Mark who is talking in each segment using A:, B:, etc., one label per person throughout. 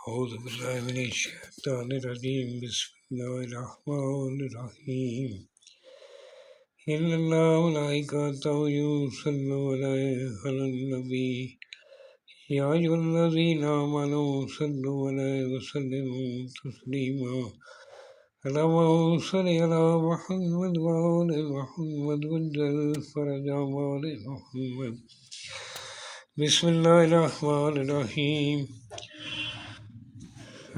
A: أعوذ بالله من الشيطان الرجيم بسم الله الرحمن الرحيم إن الله وملائكته يصلون على النبي يا أيها الذين آمنوا صلوا عليه وسلموا تسليما اللهم صل على محمد وآل محمد وجل فرج آل محمد بسم الله الرحمن الرحيم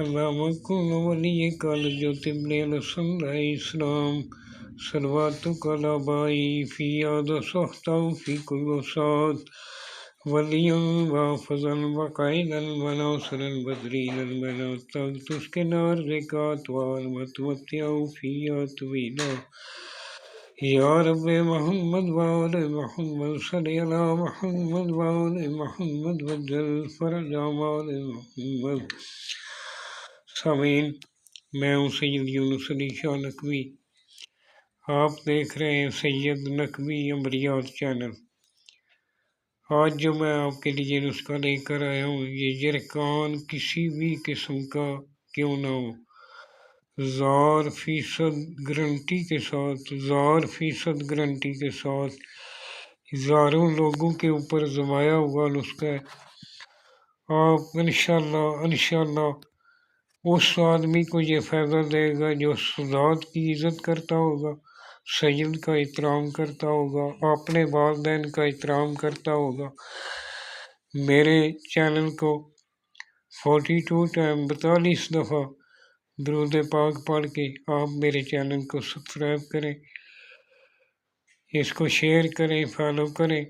A: اللهم كن وليك الجتب للسنة إسلام صلواتك على باي في هذا صحته في كل ساعة وليا وحافظا وقائدا وناصرا بدرينا المنات تسكن الركات والمتمتع فيها طويلا يا رب محمد وآل محمد صل على محمد وآل محمد وجل فرج آل محمد سامعین میں ہوں سید یونس علی شاہ نقوی۔ آپ دیکھ رہے ہیں سید نقوی امریات چینل۔ آج جو میں آپ کے لیے نسخہ لے کر آیا ہوں یہ یرکان کسی بھی قسم کا کیوں نہ ہو، 1000% گارنٹی کے ساتھ 1000% گارنٹی کے ساتھ ہزاروں لوگوں کے اوپر زمایا ہوا نسخہ ہے۔ آپ انشاءاللہ اس آدمی کو یہ فائدہ دے گا جو ذات کی عزت کرتا ہوگا، سید کا احترام کرتا ہوگا، اپنے والدین کا احترام کرتا ہوگا۔ میرے چینل کو 42 دفعہ درود پاک پڑھ کے آپ میرے چینل کو سبسکرائب کریں، اس کو شیئر کریں، فالو کریں،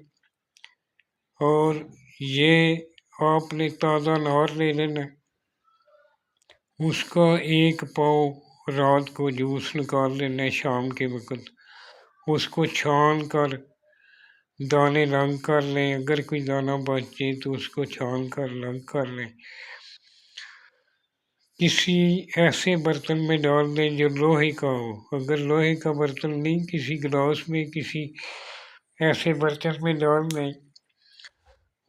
A: اور یہ آپ نے تازہ انار لے لینا ہے، اس کا 1 پاؤ رات کو جوس نکال لینا ہے شام کے وقت، اس کو چھان کر دانے رنگ کر لیں، اگر کوئی دانہ بچے تو اس کو چھان کر رنگ کر لیں، کسی ایسے برتن میں ڈال دیں جو لوہے کا ہو، اگر لوہے کا برتن نہیں کسی گلاس میں کسی ایسے برتن میں ڈال دیں،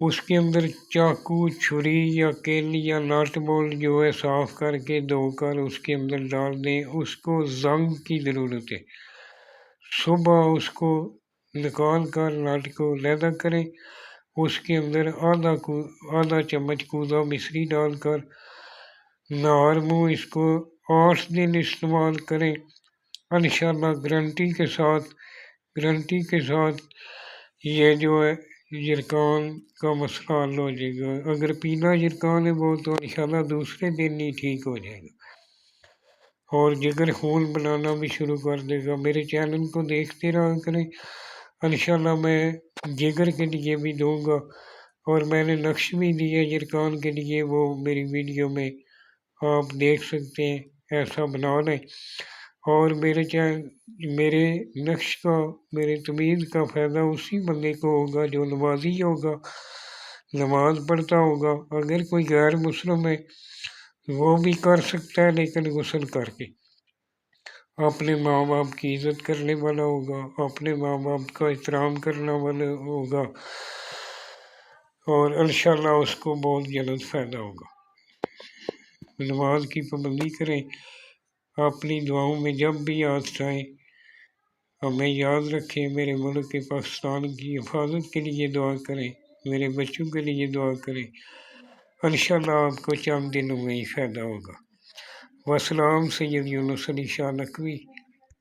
A: اس کے اندر چاقو، چھری یا کیلی یا نٹ بولٹ جو ہے صاف کر کے دھو کر اس کے اندر ڈال دیں، اس کو زنگ کی ضرورت ہے، صبح اس کو نکال کر نٹ کو علیحدہ کریں، اس کے اندر آدھا چمچ کوزہ مصری ڈال کر نہار منہ اس کو 8 دن استعمال کریں، انشاءاللہ گارنٹی کے ساتھ یہ جو ہے یرکان کا مسئلہ حل ہو جائے گا۔ اگر پیلا یرکان ہے وہ تو انشاءاللہ دوسرے دن ہی ٹھیک ہو جائے گا، اور جگر خون بنانا بھی شروع کر دے گا۔ میرے چینل کو دیکھتے رہا کریں، انشاءاللہ میں جگر کے لیے بھی دوں گا، اور میں نے نقش بھی دیا یرکان کے لیے، وہ میری ویڈیو میں آپ دیکھ سکتے ہیں، ایسا بنا لیں، اور میرے نقش کا، میرے تمیز کا فائدہ اسی بندے کو ہوگا جو نمازی ہوگا، نماز پڑھتا ہوگا۔ اگر کوئی غیر مسلم ہے وہ بھی کر سکتا ہے، لیکن غسل کر کے اپنے ماں باپ کی عزت کرنے والا ہوگا، اپنے ماں باپ کا احترام کرنے والا ہوگا، اور انشاءاللہ اس کو بہت جلد فائدہ ہوگا۔ نماز کی پابندی کریں، اپنی دعاؤں میں جب بھی ہاتھ اٹھائیں ہمیں یاد رکھیں، میرے ملک کے پاکستان کی حفاظت کے لیے دعا کریں، میرے بچوں کے لیے دعا کریں، انشاءاللہ آپ کو چند دنوں میں ہی فائدہ ہوگا۔ والسلام، سید یونس علی شاہ نقوی۔